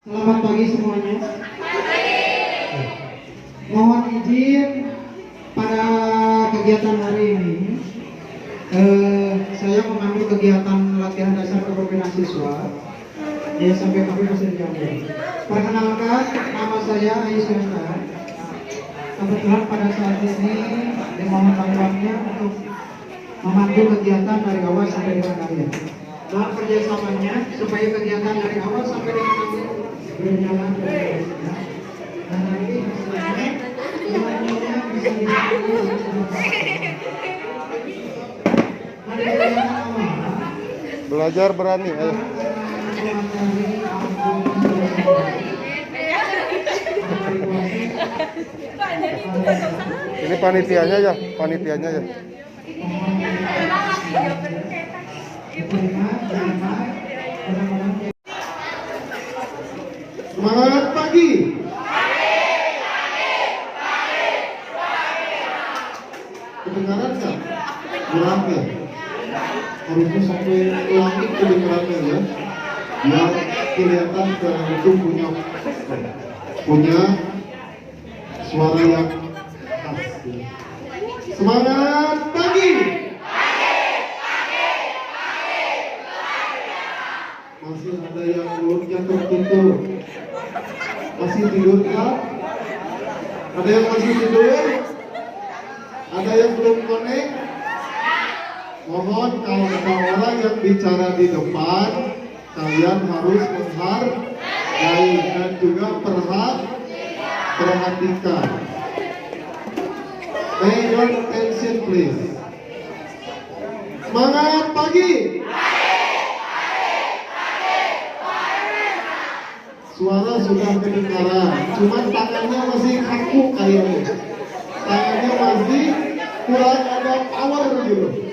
Selamat pagi semuanya. Mohon izin pada kegiatan hari ini, saya mengambil kegiatan latihan dasar kepemimpinan siswa di SMP Kami Pasir Jambu. Perkenalkan, nama saya Aisyah. Kebetulan pada saat ini dimohon bantuannya untuk memandu kegiatan dari awal sampai dengan akhir. Mohon kerjasamanya supaya kegiatan dari awal sampai dengan akhir berjalan dengan baik. Dan nanti selanjutnya bisa belajar berani, ayo. Ini panitianya ya, panitianya ya. Semangat pagi. Kedengaran nggak? Kurang ya? Harusnya sampai langit kedengarannya ya. Biar kelihatan sekarang itu punya suara yang khas. Semangat pagi. Masih ada yang mulutnya tertutup. Masih tidur kah? Ada yang masih tidur? Ada yang belum connect? Mohon kalau ada orang yang bicara di depan, kalian harus menghargai dan juga perhatikan. Pay your attention please. Semangat pagi. Suara sudah kedengaran, cuman tangannya masih kaku kayaknya. Tangannya masih kurang ada power gitu.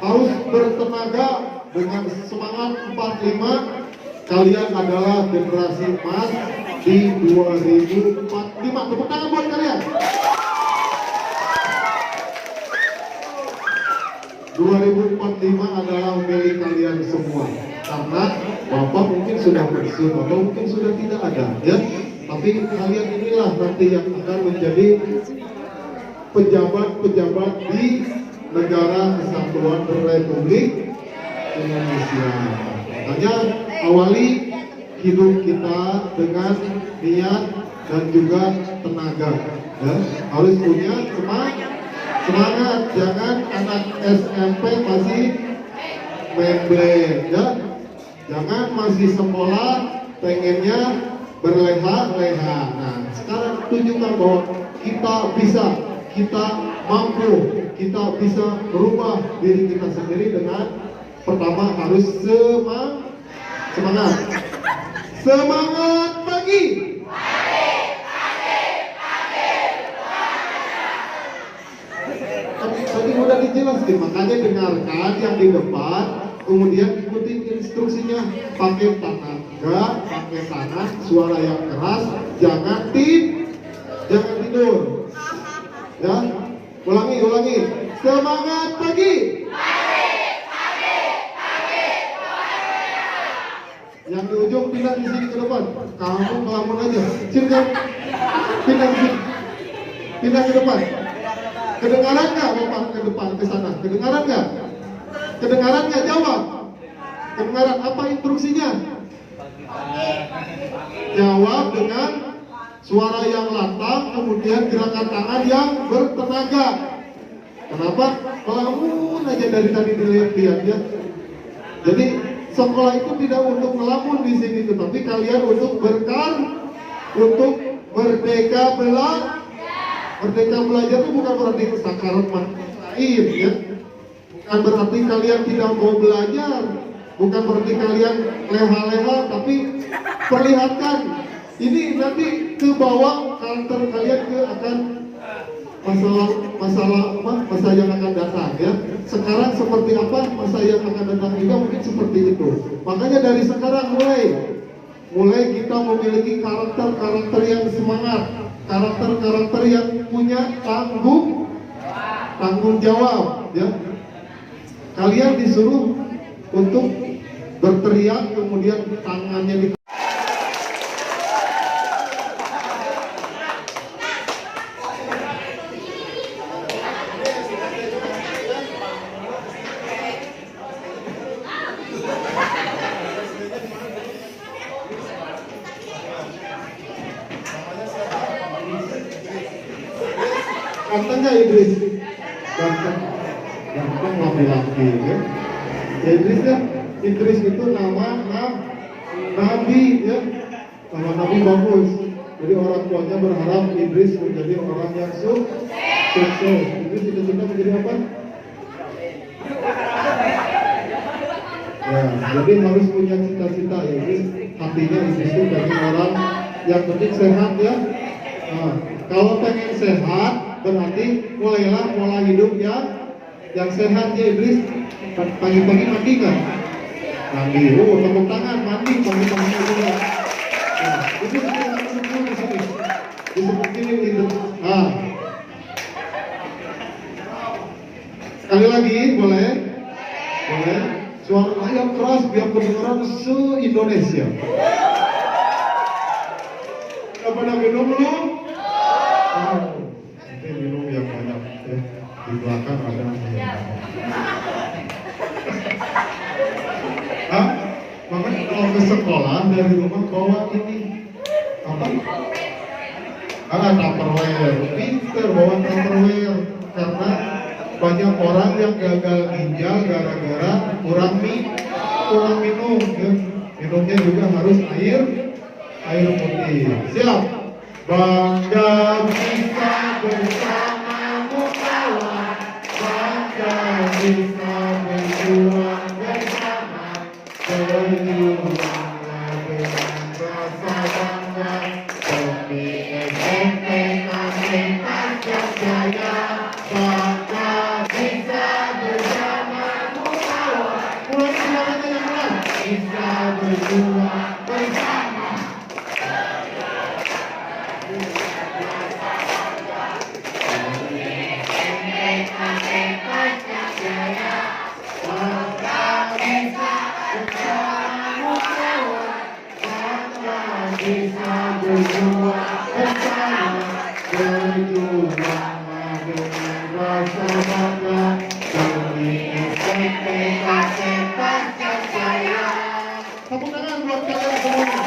Harus bertenaga dengan semangat 45. Kalian adalah generasi emas di 2045. Tepuk tangan buat kalian. 2045 adalah milik kalian semua. Karena Bapak mungkin sudah pensiun atau mungkin sudah tidak ada, ya. Tapi kalian inilah nanti yang akan menjadi pejabat-pejabat di Negara Kesatuan Republik Indonesia. Makanya awali hidup kita dengan niat dan juga tenaga, ya. Harus punya semangat. Jangan anak SMP masih main, ya. Jangan masih sekolah pengennya berleha-leha. Nah, sekarang tunjukkan bahwa kita bisa, kita mampu, kita bisa merubah diri kita sendiri dengan pertama harus semangat. Semangat pagi. Tadi udah dijelaskan, makanya dengarkan yang di depan, kemudian ikuti instruksinya. Pakai tenaga, pakai tangan, suara yang keras, jangan tidur. Ya, ulangi. Semangat pagi. Yang di ujung pindah di sini ke depan. Kamu ngelamun aja. Sini kan? Pindah di sini. Pindah ke depan. Kedengaran nggak Bapak ke depan ke sana? Kedengaran nggak? Kedengaran nggak? Jawab. Kedengaran apa instruksinya? Jawab dengan suara yang lantang, kemudian gerakan tangan yang bertenaga. Kenapa? Ngelamun aja dari tadi dilihat ya. Jadi sekolah itu tidak untuk ngelamun di sini, tetapi kalian untuk untuk merdeka belajar. Merdeka belajar itu bukan berarti sakarat main, ya. Bukan berarti kalian tidak mau belajar, bukan berarti kalian leha-leha, tapi perlihatkan ini nanti ke bawah karakter kalian ke akan masa yang akan datang, ya. Sekarang seperti apa, masa yang akan datang juga mungkin seperti itu. Makanya dari sekarang mulai kita memiliki karakter yang semangat, karakter yang punya tanggung jawab, ya. Kalian disuruh untuk berteriak, kemudian tangannya di Ganteng nggak Idris? Ganteng. Ganteng laki-laki ya. Idris ya. Idris itu nama Nabi ya. Nama Nabi bagus. Jadi orang tuanya berharap Idris menjadi orang yang sukses. Idris cita-cita menjadi apa? Ya, jadi harus punya cita-cita ya. Jadi hatinya Idris itu pengen orang yang penting sehat ya. Nah, kalau pengen sehat berarti mulailah pola hidup yang sehat ya Idris. Pagi-pagi mandi nggak? Mandi. Oh, tepuk tangan mandi pagi-pagi juga. Nah, itu di sini. Disebutin itu. Nah, sekali lagi boleh? Boleh? Suara yang keras biar kedengaran se-Indonesia. Udah pada minum belum? Oh, nanti minum yang banyak ya. Di belakang ada Hah? Makanya kalau ke sekolah dari rumah bawa ini apa? Tupperware. Pinter bawa Tupperware karena banyak orang yang gagal ginjal gara-gara kurang minum ya. Minumnya juga harus air putih. Siap? Bangga bisa bersamamu kawan, bangga bisa berjuang bersama, berjuanglah dengan rasa bangga demi SMP Universitas Jaya. Bangga bisa bersamamu kawan. Mulai suaranya yang keras. Bisa berjuang bersama. Bisa berjuang bersama, berjuanglah dengan rasa bangga demi SMP Universitas Jaya. Tepuk tangan buat kalian semua.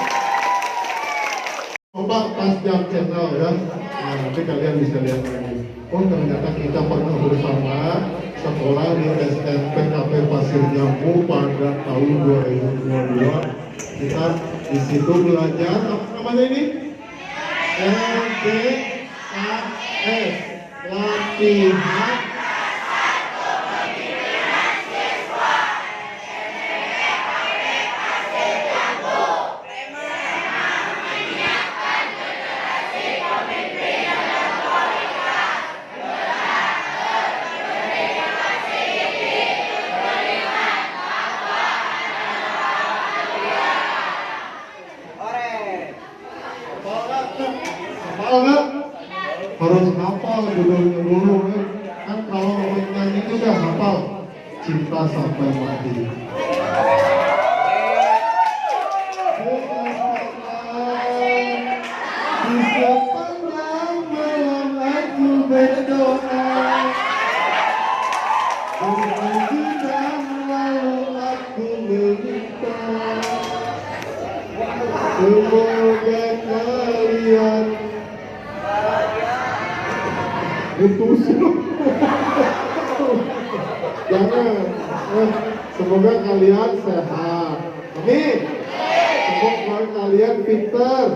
Coba pas jam channel ya. Nah, nanti kalian bisa lihat lagi. Oh, ternyata kita pernah bersama sekolah di SMP KP Pasir Jambu pada tahun 2022. Kita di situ belajar apa namanya ini? LDKS, latihan harus hafal dulu kan kalau nyanyi juga hafal cinta sampai mati. Di sepanjang malam aku berdoa, dan lalu aku meminta semoga kalian putus. Jangan. Semoga kalian sehat. Amin. Semoga kalian pintar.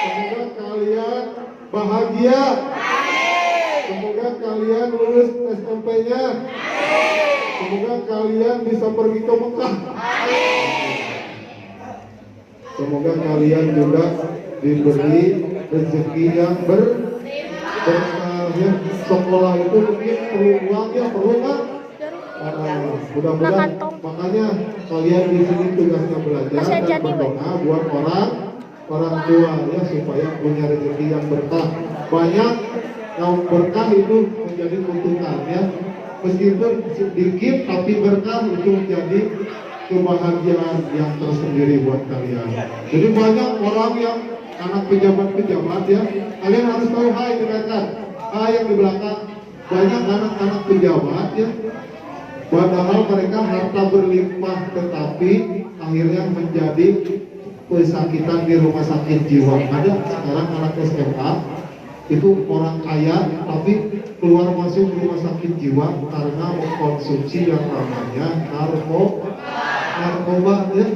Semoga kalian bahagia. Semoga kalian lulus SMP-nya. Semoga kalian bisa pergi ke Mekah. Semoga kalian juga diberi rezeki yang ya, sekolah itu mungkin perlu uang ya, perlu kan? Mudah-mudahan makanya kalian di sini tugasnya belajar dan berdoa buat orang tua ya supaya punya rezeki yang berkah. Banyak yang berkah itu menjadi kutukan ya. Meskipun sedikit tapi berkah itu menjadi kebahagiaan yang tersendiri buat kalian. Jadi banyak orang yang anak pejabat-pejabat ya, kalian harus tahu hai dengarkan, hai yang di belakang, banyak anak-anak pejabat ya, padahal mereka harta berlimpah tetapi akhirnya menjadi kesakitan di rumah sakit jiwa. Ada sekarang anak SMA itu orang kaya tapi keluar masuk rumah sakit jiwa karena mengkonsumsi yang namanya narkoba ya.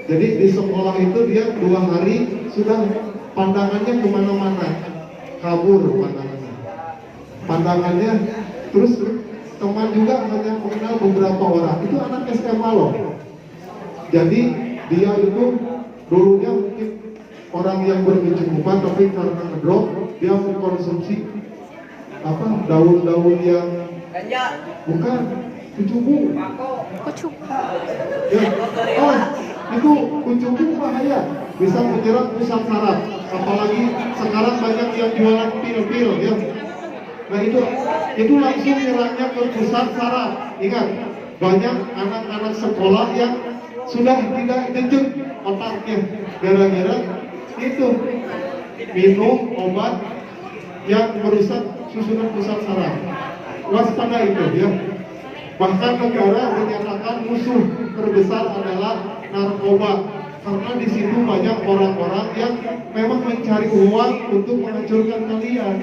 Jadi di sekolah itu dia 2 hari sudah pandangannya kemana-mana, kabur pandangannya, terus teman juga hanya mengenal beberapa orang. Itu anak SMA loh. Jadi dia itu dulunya mungkin orang yang berkecukupan, tapi karena ngedrop dia mengkonsumsi daun-daun yang bukan kucubu. Ya. Oh, itu kucubu bahaya, bisa menyerang pusat saraf. Apalagi sekarang banyak yang jualan pil-pil ya. Nah itu langsung menyerangnya ke pusat saraf. Ingat, banyak anak-anak sekolah yang sudah tidak jejak otaknya gara-gara itu minum obat yang merusak susunan pusat saraf. Waspada itu ya. Bahkan negara menyatakan musuh terbesar adalah narkoba, karena di situ banyak orang-orang yang memang mencari uang untuk menghancurkan kalian.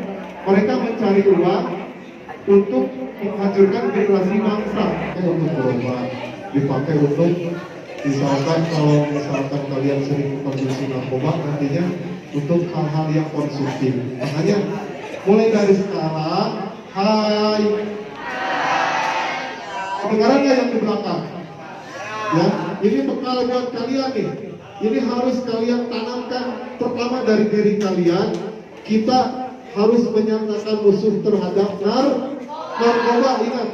Mereka mencari uang untuk menghancurkan generasi bangsa. Untuk berobat dipakai untuk misalkan kalau kalian sering konsumsi narkoba, nantinya untuk hal-hal yang konsumtif. Makanya mulai dari sekarang, hai, kedengaran nggak yang di belakang? Ya, ini bekal buat kalian nih. Ini harus kalian tanamkan pertama dari diri kalian. Kita harus menyatakan musuh terhadap narkoba. Ingat,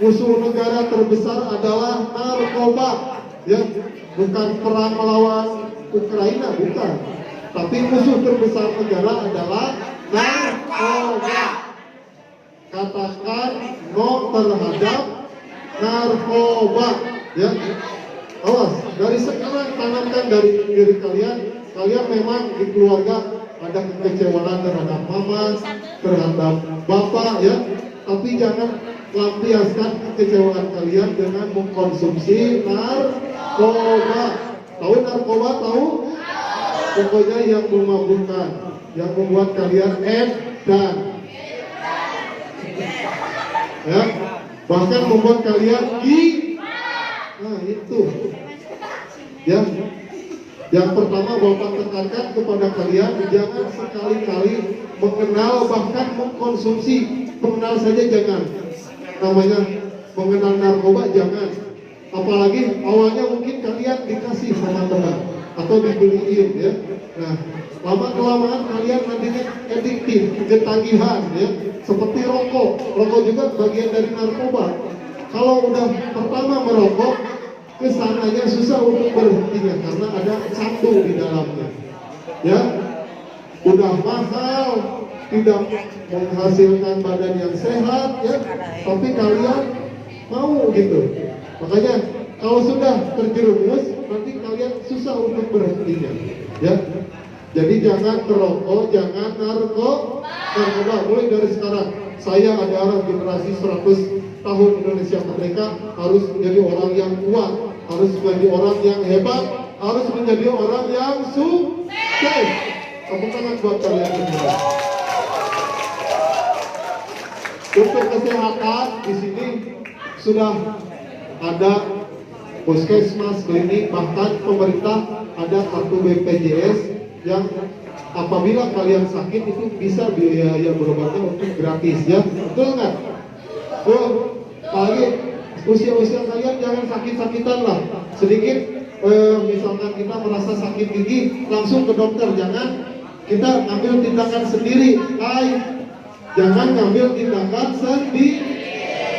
musuh negara terbesar adalah narkoba. Ya, bukan perang melawan Ukraina, bukan. Tapi musuh terbesar negara adalah narkoba. Katakan no terhadap narkoba. Ya, awas. Dari sekarang tanamkan dari diri kalian. Kalian memang di keluarga ada kekecewaan terhadap mama, terhadap bapak, ya. Tapi jangan lampiaskan kekecewaan kalian dengan mengkonsumsi narkoba. Tahu narkoba? Tahu? Pokoknya yang memabukkan, yang membuat kalian edan, ya, bahkan membuat kalian nah itu, ya. Yang pertama Bapak tekankan kepada kalian, jangan sekali-kali mengenal bahkan mengkonsumsi. Mengenal saja jangan, namanya mengenal narkoba jangan. Apalagi awalnya mungkin kalian dikasih sama teman atau dibeliin, ya. Nah, lama-kelamaan kalian nantinya adiktif, ketagihan, ya. Seperti rokok juga bagian dari narkoba. Kalau udah pertama merokok, kesananya susah untuk berhentinya karena ada candu di dalamnya, ya. Udah mahal, tidak menghasilkan badan yang sehat, ya. Tapi kalian mau gitu. Makanya kalau sudah terjerumus, nanti kalian susah untuk berhentinya, ya. Jadi jangan merokok, jangan narkoba. Mulai dari sekarang, saya adalah generasi 100 tahun Indonesia Merdeka, harus menjadi orang yang kuat, harus menjadi orang yang hebat, harus menjadi orang yang sukses. Tepuk tangan buat kalian semua. Untuk kesehatan di sini sudah ada puskesmas, klinik, bahkan pemerintah ada kartu BPJS yang apabila kalian sakit itu bisa biaya berobatnya untuk gratis, ya. Betul nggak? Apalagi usia-usia kalian jangan sakit-sakitan lah. Sedikit misalkan kita merasa sakit gigi, langsung ke dokter, jangan kita ambil tindakan sendiri. Jangan ngambil tindakan sendiri.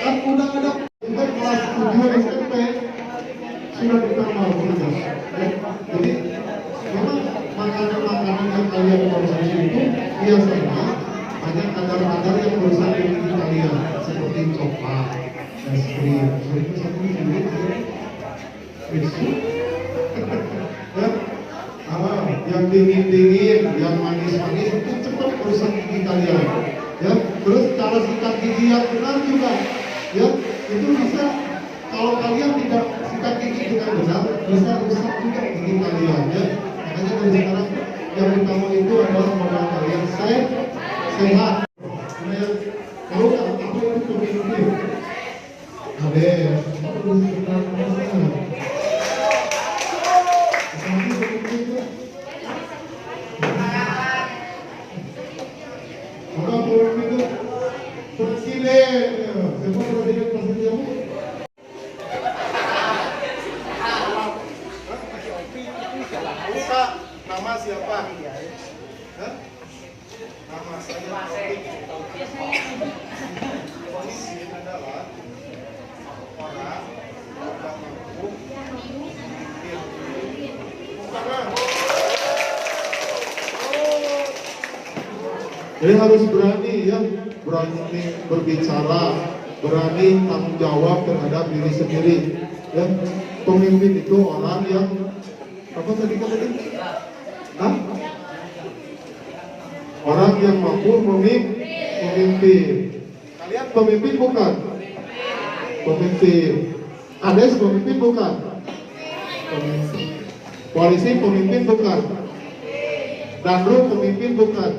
Kan udah ada juga kelas 7 SMP sudah ditambah begitu. Jadi memang makanan-makanan yang kalian konsumsi itu biasanya ada kadar-kadar yang merusak gigi kalian, seperti coklat, es krim, yang dingin-dingin, yang manis-manis itu cepat merusak gigi kalian, ya. Terus cara sikat gigi yang benar juga, ya, itu bisa kalau kalian tidak sikat gigi dengan benar, bisa rusak juga gigi kalian, ya. Makanya dari sekarang yang utama itu adalah modal kalian sehat. Nah, yang tahu nggak apa itu pemimpin? Ada apa pemimpin itu? Presiden. Siapa presiden kamu? Buka nama siapa? Hah? Nama saya Pemimpin adalah orang yang mampu jadi harus berani ya, berani berbicara, berani tanggung jawab terhadap diri sendiri. Ya, pemimpin itu orang yang apa tadi kata? Hah? Orang yang mampu memimpin. Kalian pemimpin bukan? Pemimpin. Ades pemimpin bukan? Pemimpin. Polisi pemimpin bukan? Danru pemimpin bukan?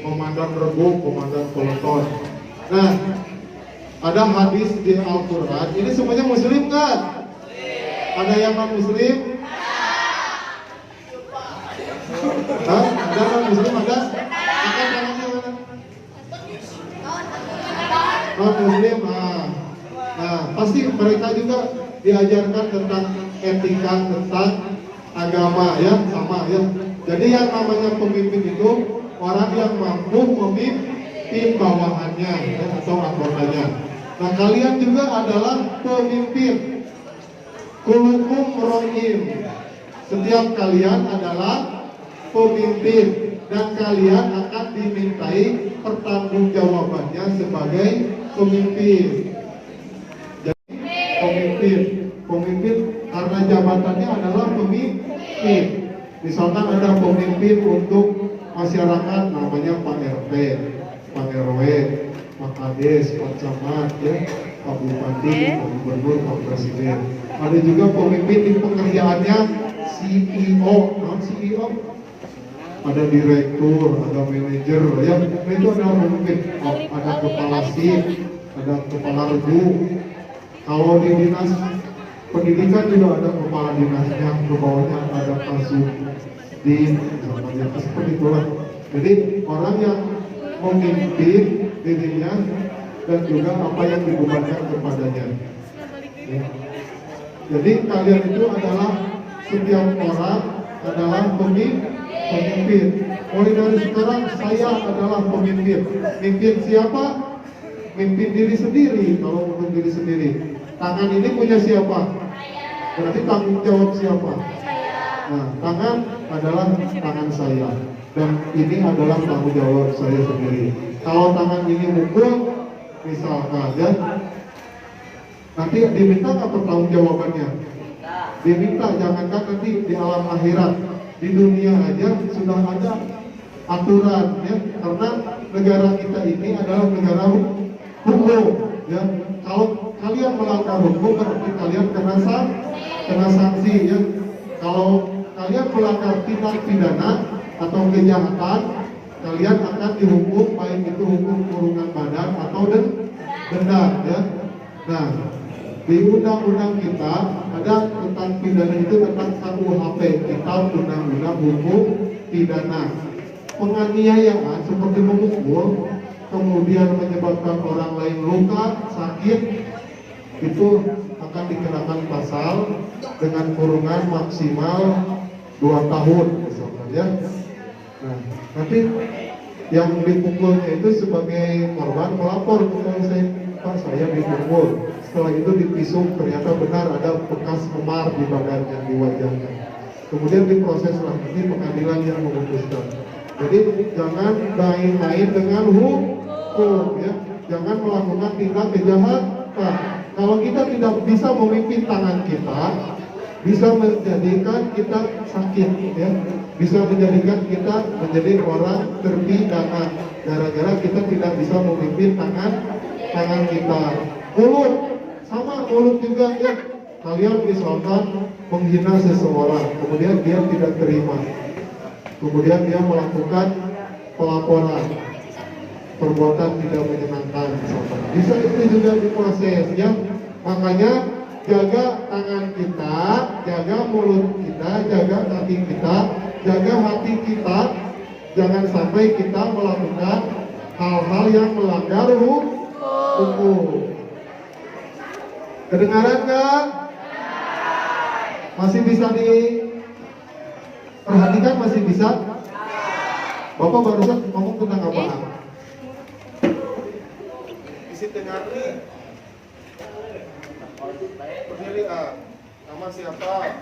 Komandan rebuk, komandan peloton. Nah, ada hadis di Al-Quran. Ini semuanya Muslim kan? Ada yang non Muslim? Hah? Ada non Muslim ada? Angkat tangannya mana? Non Muslim. Nah, pasti mereka juga diajarkan tentang etika, tentang agama ya, sama ya. Jadi yang namanya pemimpin itu orang yang mampu memimpin bawahannya ya, atau anggotanya. Nah, kalian juga adalah pemimpin. Kulukum ro'im. Setiap kalian adalah pemimpin dan kalian akan dimintai pertanggungjawabannya sebagai pemimpin. Jadi pemimpin karena jabatannya adalah pemimpin. Misalkan ada pemimpin untuk masyarakat namanya Pak RT, Pak RW, Pak Kades, Pak Camat, ya, Pak Bupati, Pak Gubernur, Pak Presiden. Ada juga pemimpin di pekerjaannya CEO, non CEO. Ada direktur, ada manajer, ya, itu adalah pemimpin. Ada kepala SIP, ada kepala regu. Kalau di dinas pendidikan juga ada kepala dinasnya, ke bawahnya ada kasub di namanya seperti itulah. Jadi orang yang memimpin dirinya dan juga apa yang dibebankan kepadanya. Ya. Jadi kalian itu adalah setiap orang adalah pemimpin. Mulai dari sekarang saya adalah pemimpin. Mimpin siapa? Mimpin diri sendiri. Kalau untuk diri sendiri, tangan ini punya siapa? Berarti tanggung jawab siapa? Nah, tangan adalah tangan saya dan ini adalah tanggung jawab saya sendiri. Kalau tangan ini mukul, misalkan ya, nanti diminta apa tanggung jawabannya? Diminta, jangankan nanti di alam akhirat, di dunia aja sudah ada aturan ya, karena negara kita ini adalah negara hukum ya. Kalau kalian melanggar hukum berarti kalian kena sanksi ya. Kalau kalian melanggar tindak pidana atau kejahatan, kalian akan dihukum, baik itu hukum kurungan badan atau denda ya. Nah, di undang-undang kita ada tentang pidana itu tentang KUHP, Kitab Undang-Undang Hukum Pidana. Penganiayaan seperti memukul, kemudian menyebabkan orang lain luka, sakit, itu akan dikenakan pasal dengan kurungan maksimal 2 tahun misalkan ya. Nah, nanti yang dipukulnya itu sebagai korban melapor ke polisi, Pak saya dipukul. Setelah itu dipisum, ternyata benar ada bekas memar di badannya, di wajahnya. Kemudian diproseslah, nanti pengadilan yang memutuskan. Jadi jangan main-main dengan hukum ya. Jangan melakukan tindak kejahatan. Kalau kita tidak bisa memimpin tangan kita, bisa menjadikan kita sakit ya. Bisa menjadikan kita menjadi orang terpidana gara-gara kita tidak bisa memimpin tangan kita. Mulut sama, mulut juga ya. Kalian misalkan menghina seseorang, kemudian dia tidak terima, kemudian dia melakukan pelaporan. perbuatan tidak menyenangkan misalkan. Bisa itu juga diproses ya. Makanya jaga tangan kita, jaga mulut kita, jaga kaki kita, jaga hati kita. Jangan sampai kita melakukan hal-hal yang melanggar hukum. Kedengaran kan? Masih bisa diperhatikan? Masih bisa? Bapak barusan ngomong tentang apa? Isi dengar nih. Berdiri nama siapa?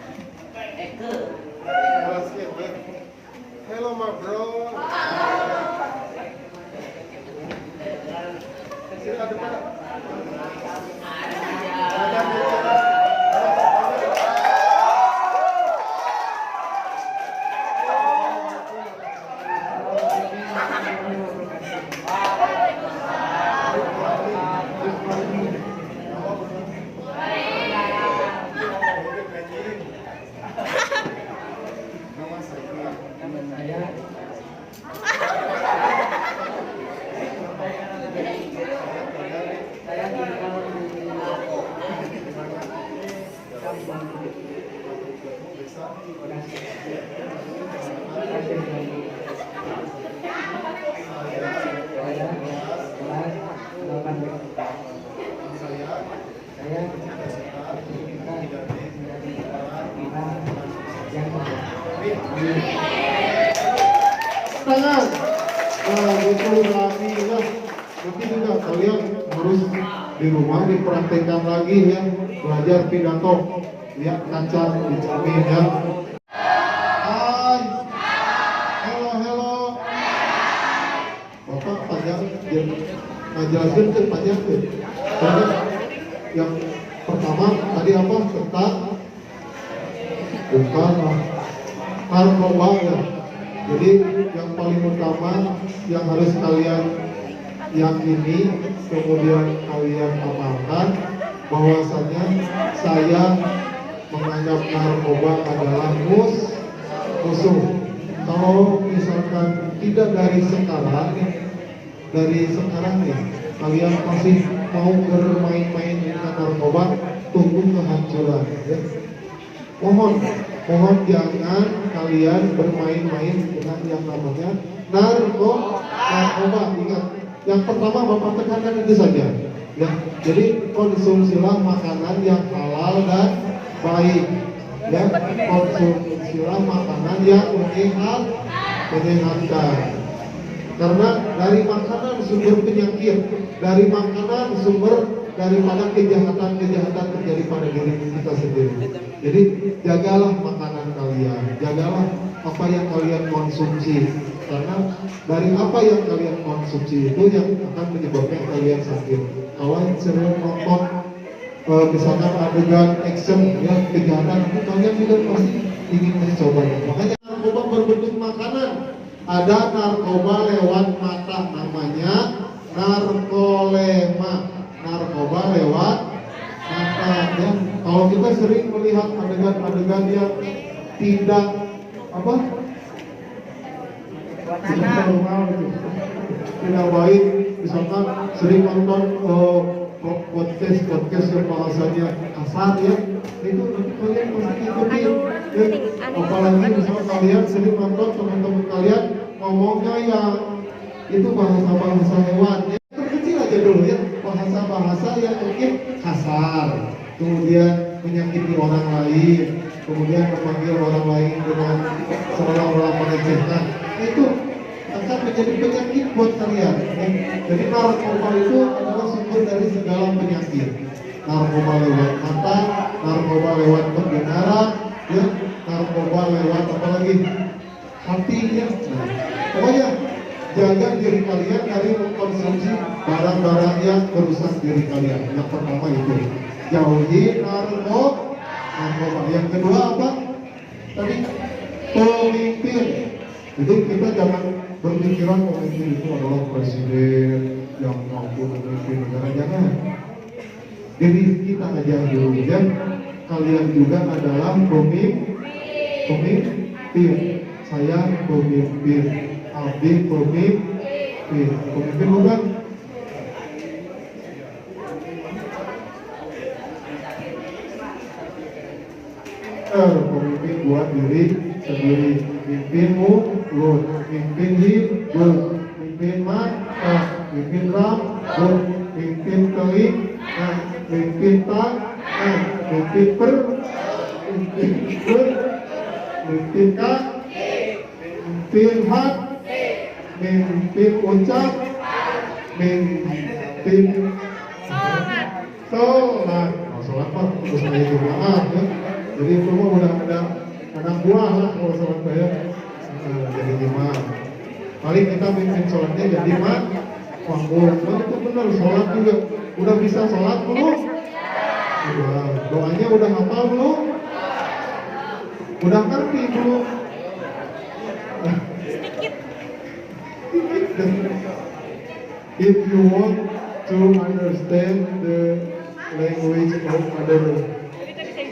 Eke. Hello my bro. Sini ada mana? Tangan. Nah, gitu lagi ya. Nanti juga kalian harus di rumah dipraktekkan lagi ya. Belajar pidato. Lihat kaca di cermin ya. Hai. Hello. Bapak panjang ngajarin ke panjang ke. Yang pertama tadi apa? Tentang bukan narkoba ya. Jadi yang paling utama yang harus kalian yakini, kemudian kalian amalkan, bahwasanya saya menganggap narkoba adalah musuh. Kalau misalkan tidak dari sekarang nih, kalian masih mau bermain-main dengan narkoba, tunggu kehancuran ya. Mohon jangan kalian bermain-main dengan yang namanya narkoba. Ingat, yang pertama Bapak tekankan itu saja ya. Jadi konsumsilah makanan yang halal dan baik ya. Konsumsilah makanan yang menyehatkan. Karena dari makanan sumber penyakit, dari makanan sumber daripada kejahatan terjadi pada diri kita sendiri. Jadi jagalah makanan kalian, jagalah apa yang kalian konsumsi, karena dari apa yang kalian konsumsi itu yang akan menyebabkan kalian sakit. Kalau sering nonton misalkan adegan action ya kejahatan, itu kalian juga pasti ingin mencobanya. Makanya narkoba berbentuk makanan. Ada narkoba lewat mata, namanya narkolema. Narkoba lewat mata ya. Kalau kita sering melihat adegan-adegan yang tidak tidak baik, misalkan sering nonton podcast yang bahasanya kasar ya, itu nanti kalian pasti ikutin ya. Apalagi misalkan kalian sering nonton teman-teman kalian ngomongnya yang itu bahasa hewan ya. Terkecil aja dulu ya, bahasa yang mungkin kasar, kemudian menyakiti orang lain, kemudian memanggil orang lain dengan seolah-olah melecehkan, itu akan menjadi penyakit buat kalian ya. Jadi narkoba itu adalah sumber dari segala penyakit. Narkoba lewat mata, narkoba lewat pendengaran ya, narkoba lewat apalagi hatinya. Nah, pokoknya jaga diri kalian dari mengkonsumsi barang-barang yang merusak diri kalian. Yang pertama itu jauhi narkoba. Yang kedua apa? Tadi pemimpin. Jadi kita jangan berpikiran pemimpin itu adalah presiden yang mampu memimpin negara. Jangan. Diri kita aja dulu ya. Kalian juga adalah pemimpin. Saya pemimpin. Abdi pemimpin. Pemimpin bukan? Pemimpin buat diri sendiri. Mimpin mulut, mimpin hidup, mimpin mata, mimpin rambut, mimpin telinga, mimpin tangan, mimpin mimpin mimpin kaki, mimpin hati, mimpin ucap, mimpin sholat. Sholat mah terus saya jemaah ya. Jadi itu mah udah ada anak buah lah kalau sholat saya jadi imam. Paling kita mimpin sholatnya jadi imam. Makmum, itu benar sholat juga. Udah bisa sholat belum? Udah. Doanya udah hafal belum? Udah ngerti belum? If you want to understand the language of other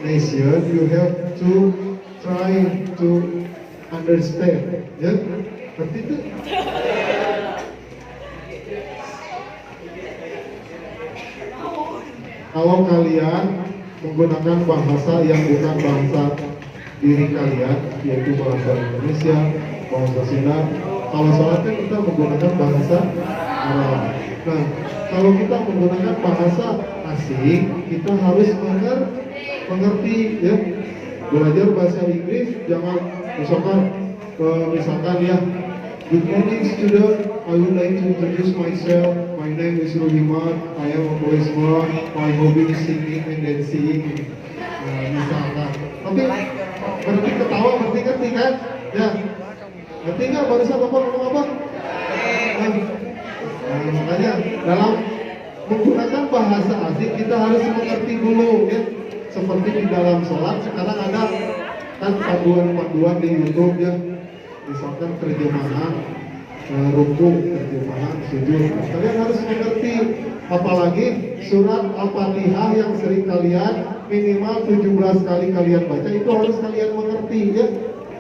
nation, you have to try to understand. Ya, ngerti itu? Kalau kalian menggunakan bahasa yang bukan bahasa diri kalian, yaitu bahasa Indonesia, bahasa Sunda, kalau sholat kan kita menggunakan bahasa Arab. Nah, kalau kita menggunakan bahasa asing, kita harus mengerti ya. Belajar bahasa Inggris jangan misalkan ya, good morning student, I would like to introduce myself. My name is Ruhiman. I am a policeman. My hobby is singing and dancing. Misalkan. Tapi berarti ketawa, berarti ngerti kan? Ya. Ngerti nggak barusan Bapak ngomong apa? Nah, makanya dalam menggunakan bahasa asing kita harus mengerti dulu ya. Seperti di dalam sholat sekarang ada kan panduan-panduan di YouTube ya. Misalkan terjemahan ruku, terjemahan sujud. Kalian harus mengerti, apalagi surat Al-Fatihah yang sering kalian minimal 17 kali kalian baca itu harus kalian mengerti ya.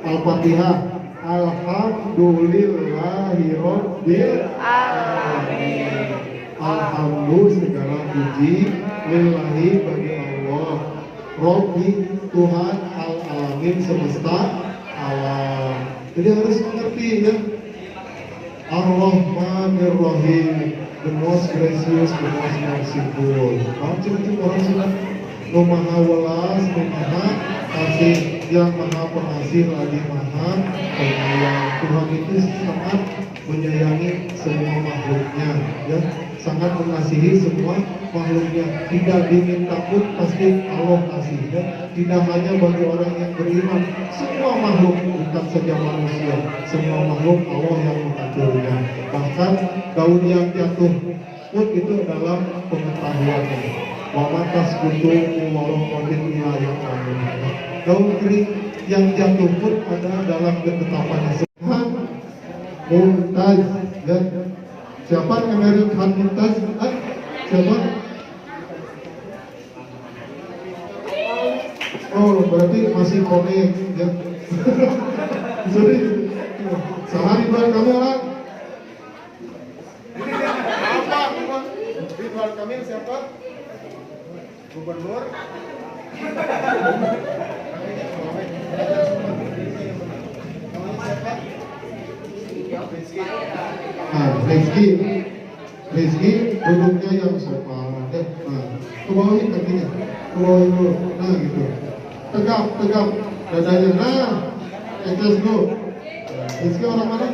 Al-Fatihah, Alhamdulillahirabbil alamin. Alhamdulillah segala puji lillahi bagi Allah. Robbi Tuhan al-alamin semesta alam. Jadi harus mengerti ya. Ar-Rahmanir Rahim, the most gracious, the most merciful. Cuma orang sudah Maha Welas, Maha Kasih, yang Maha Pengasih lagi Maha Penyayang. Tuhan itu sangat menyayangi semua makhluknya, ya, sangat mengasihi semua makhluknya. Tidak diminta pun pasti Allah kasih, ya. Tidak hanya bagi orang yang beriman, semua makhluk, bukan saja manusia, semua makhluk Allah yang mengaturnya. Bahkan daun yang jatuh pun itu dalam pengetahuannya. Wamatas kutu warokodin wilayah kami. Daun kering yang jatuh pun ada dalam ketetapannya. Mumtaz, ya. Siapa Emery Khan Mumtaz? Siapa? Oh, berarti masih konek, ya. Sorry. Sehari Ridwan Kamil lah. Apa? Ridwan Kamil siapa? Gubernur. Rizky duduknya yang sopan. Ke bawahin kakinya, ke bawahin dulu. Nah gitu. Tegap, dadanya. Nah, etes dulu. Rizky orang mana?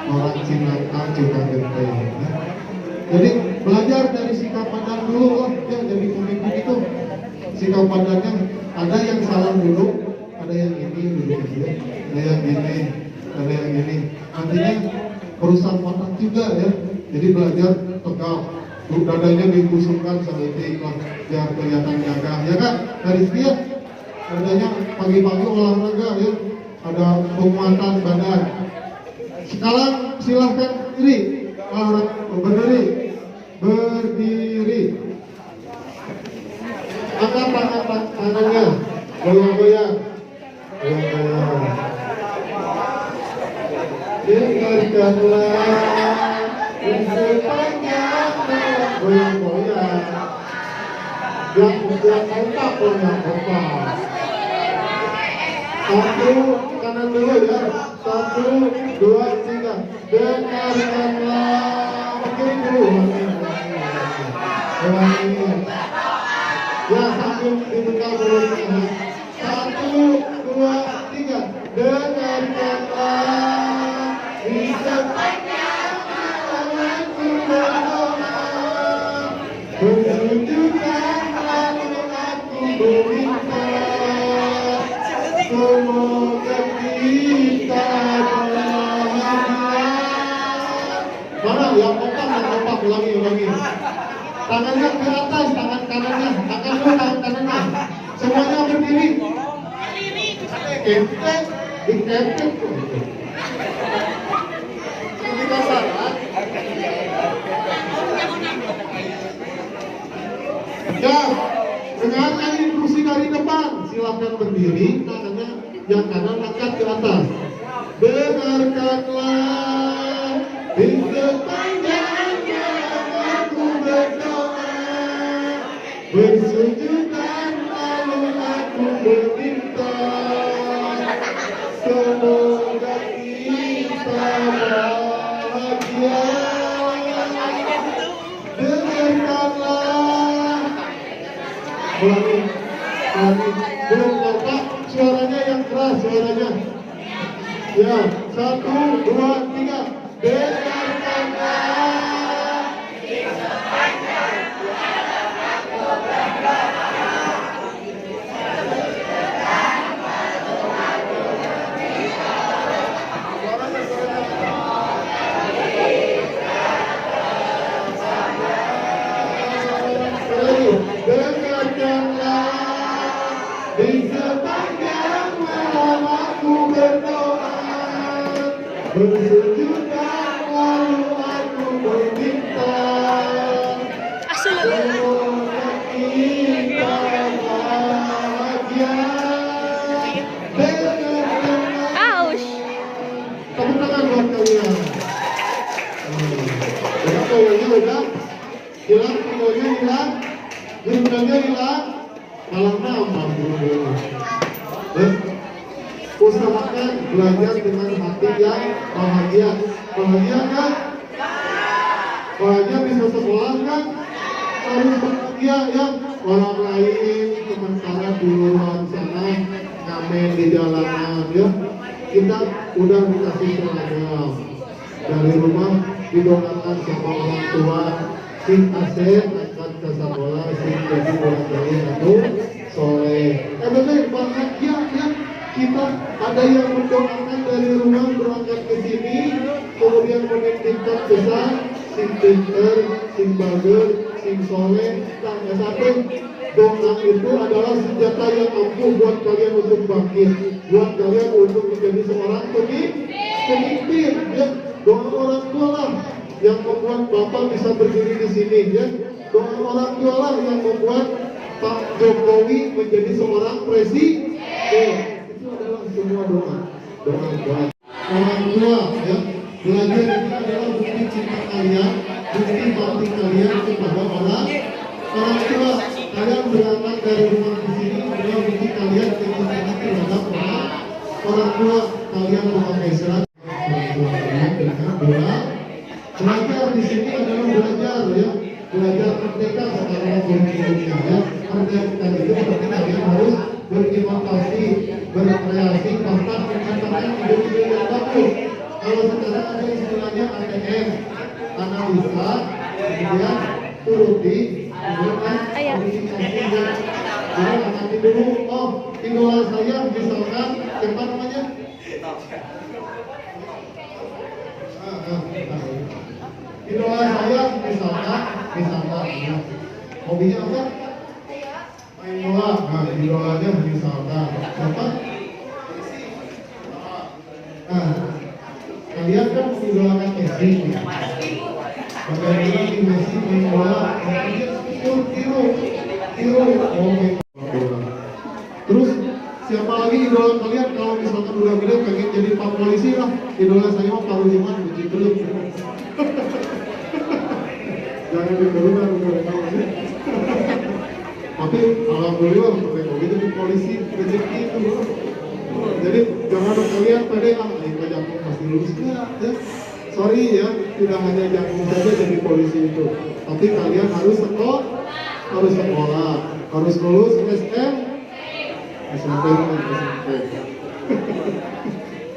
Orang Cinangka, Cukang Genteng. Jadi belajar dari sikap pandang dulu lah. Ya, jadi pemimpin itu sikap pandangnya ada yang salah duduk, ada yang ini duduk gitu, ada yang gini, ada yang gini. Artinya perusahaan otak juga ya. Jadi belajar tegap, dadanya digusungkan seperti lah, biar kelihatan gagah, ya kan? Dari sekian, dadanya pagi-pagi olahraga ya, ada penguatan badan. Sekarang silahkan diri, berdiri, angkat tangannya, goyang-goyang. Dengarkanlah goyang-goyang. Yang kompak goyang kompak. Satu, kanan dulu ya. 1, 2, 3. Dengarkanlah. Kiri dulu. Ulangi. Ya, sambil dibuka mulutnya. 1, 2, 3. Dengarkanlah. Di sepanjang malamku berdoa. Bersujudkan lalu aku meminta. Semoga kita bahagia. Mana yang kompak, ulangi. Tangannya ke atas, tangan kanannya, tangan kanannya. Semuanya berdiri. Kepek, dikepek. Kita salah. Ya, dengarkan instruksi dari depan. Silakan berdiri, tangannya yang kanan angkat ke atas. Dengarkanlah di sepanjang jalan aku berdoa, bersujudkan lalu aku meminta, semoga kita bahagia. Dengarkanlah. Ulangi. Belum kompak, suaranya yang keras, suaranya. Ya, 1, 2, 3. Dengarkanlah. Di sepanjang malam aku berdoa, bersujudkan lalu aku meminta, semoga kita bahagia. Tepuk tangan buat kalian. Goyangnya udah hilang, goyangnya hilang, gunanya hilang. Malam nama dulu. Usahakan belajar dengan hati yang bahagia. Bahagia kan? Bahagia bisa sekolah kan? Harus bahagia ya. Orang lain sementara di luar sana ngamen di jalanan ya. Kita udah dikasih seragam dari rumah, didoakan sama orang tua. Sing asep angkat ke sekolah, sing jadi orang lain atau soleh. Bener bahagia ya. Kita ada yang mendoakan dari rumah berangkat ke sini, kemudian menitipkan pesan, sing pinter, sing bagus, sing soleh. Nah, satu doa itu adalah senjata yang ampuh buat kalian untuk bangkit, buat kalian untuk menjadi seorang pemimpin. Ya, doa orang tua lah yang membuat Bapak bisa berdiri di sini ya. Doa orang tua lah yang membuat Pak Jokowi menjadi seorang presiden. Itu adalah semua doa buat orang tua ya. Belajar ini adalah bukti cinta kalian, bukti bakti kalian kepada orang tua. Kalian berangkat dari rumah di sini adalah bukti kalian kecintaan terhadap orang tua. Kalian memakai serat orang tua kalian dengan doa. Belajar di sini adalah belajar ya, belajar merdeka sekarang Indonesia ya. Merdeka itu berarti kalian harus berinovasi, berkreasi, bahkan menciptakan ide-ide yang bagus. Kalau sekarang ada istilahnya ATM, analisa, kemudian turuti, kemudian verifikasi. Jadi amati dulu, oh idola saya misalkan siapa namanya? Idola saya misalkan ya. Hobinya apa? Main bola. Nah, idolanya misalkan siapa? Nah, kalian kan mengidolakan Messi ya. Bagaimana di Messi main bola? Tiru. Terus siapa lagi idola kalian kalau misalkan udah gede pengen jadi pak polisi lah? Idola saya mah Pak Rudiman, uji belum. Jangan diturunan mereka ini. Tapi alhamdulillah mereka itu di polisi rezeki itu. Jadi jangan kalian pada Pak Jakung pasti lulus enggak ya. Sorry ya, tidak hanya Jakung saja jadi polisi itu. Tapi kalian harus sekolah, harus lulus SMP.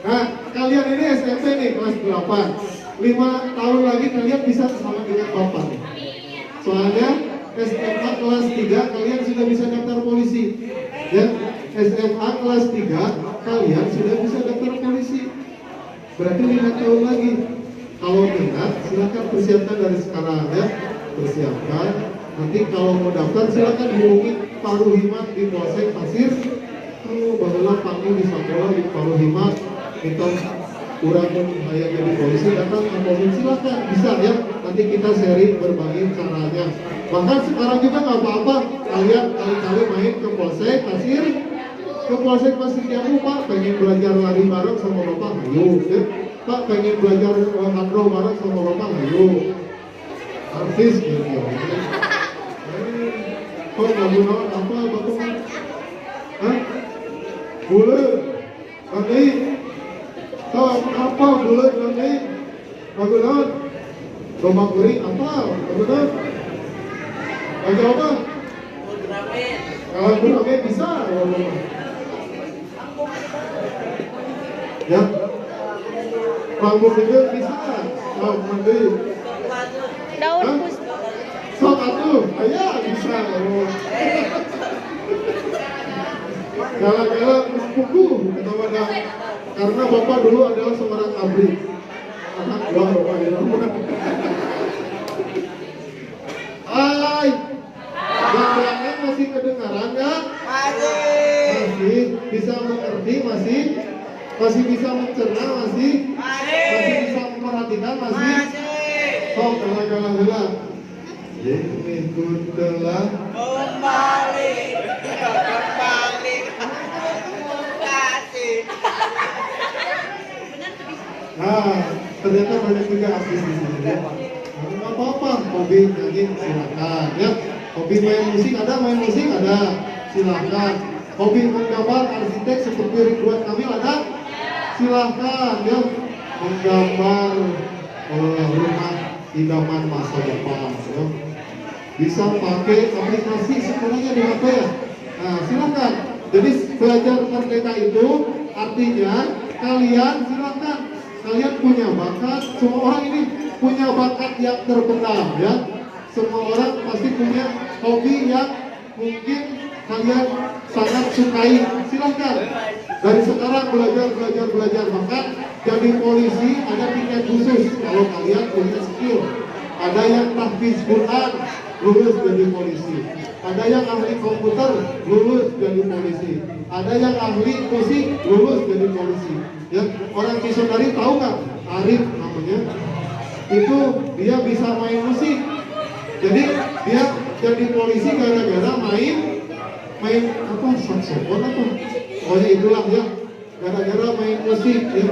Nah, kalian ini SMP nih kelas 8. 5 tahun lagi kalian bisa sama dengan Bapak. Soalnya SMA kelas 3 kalian sudah bisa daftar polisi. Ya, SMA kelas 3 kalian sudah bisa daftar polisi. Berarti 5 tahun lagi. Kalau minat silakan persiapkan dari sekarang ya. Persiapkan. Nanti kalau mau daftar silakan hubungi Pak Ruhimat di Polsek Pasir. Barulah Pak di sekolah di Pak Ruhimat. Kita kurang saya jadi polisi datang ke polisi silakan bisa ya. Nanti kita sharing berbagi caranya. Bahkan sekarang juga nggak apa-apa kalian kali-kali main ke Polsek Pasir. Ke Polsek Pasir Jambu Pak pengen belajar lari bareng sama Bapak ayo ya. Pak pengen belajar handro bareng sama Bapak ayo. Artis gitu ya. Kok nggak guna apa Bapak? Hah? Boleh. Nanti tahu apa boleh nanti? Bagulan. Domba kering apa? Bagulan. Baju apa? Kalau gurame bisa. Ya. Rambut juga bisa. Kalau mandi. Daun pus. Sok atuh, aya bisa. Gala-gala sepupu kata wadah. Karena Bapak dulu adalah seorang abri. Anak dua Bapak ya. Hai. Yang masih kedengaran nggak? Masih bisa mengerti masih bisa mencerna masih bisa memperhatikan masih. Sok gala-gala heula. Ini telah kembali kasih. Nah, ternyata banyak juga artis di sini ya. Nggak apa-apa, hobi nyanyi silakan ya. Hobi main musik ada, silakan. Hobi menggambar arsitek seperti Ridwan Kamil ada, silakan ya. Menggambar rumah idaman masa depan ya. Bisa pakai aplikasi sekolahnya di HP ya. Nah, silakan. Jadi belajar merdeka itu artinya kalian silakan. Kalian punya bakat, semua orang ini punya bakat yang terpendam ya. Semua orang pasti punya hobi yang mungkin kalian sangat sukai. Silakan. Dari sekarang belajar. Maka jadi polisi ada tiket khusus kalau kalian punya skill. Ada yang tahfiz Quran, lulus jadi polisi. Ada yang ahli komputer, lulus jadi polisi. Ada yang ahli musik, lulus jadi polisi. Ya, orang Kisondari tahu nggak? Arif namanya. Itu dia bisa main musik. Jadi dia jadi polisi gara-gara main apa? Saksofon apa? Pokoknya itulah ya. Gara-gara main musik ya.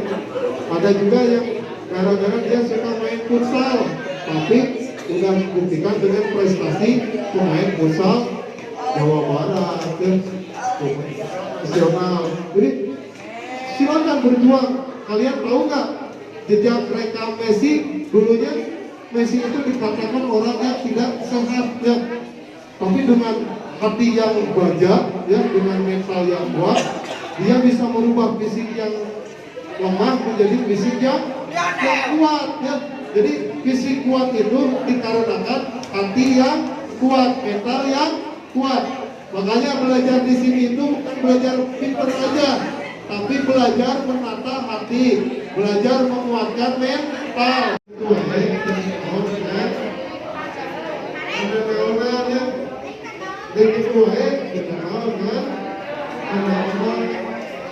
Ada juga yang gara-gara dia suka main futsal. Tapi sudah dibuktikan dengan prestasi pemain futsal Jawa Barat ya. Nasional. Jadi silakan berjuang. Kalian tahu nggak jejak rekam Messi? Dulunya Messi itu dikatakan orang yang tidak sehat ya. Tapi dengan hati yang baja ya, dengan mental yang kuat, dia bisa merubah fisik yang lemah menjadi fisik yang kuat ya. Jadi fisik kuat itu dikarenakan hati yang kuat, mental yang kuat. Makanya belajar di sini itu bukan belajar pinter aja, tapi belajar menata hati, belajar menguatkan mental.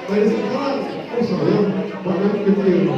Dari sekarang, saya banyak kecil.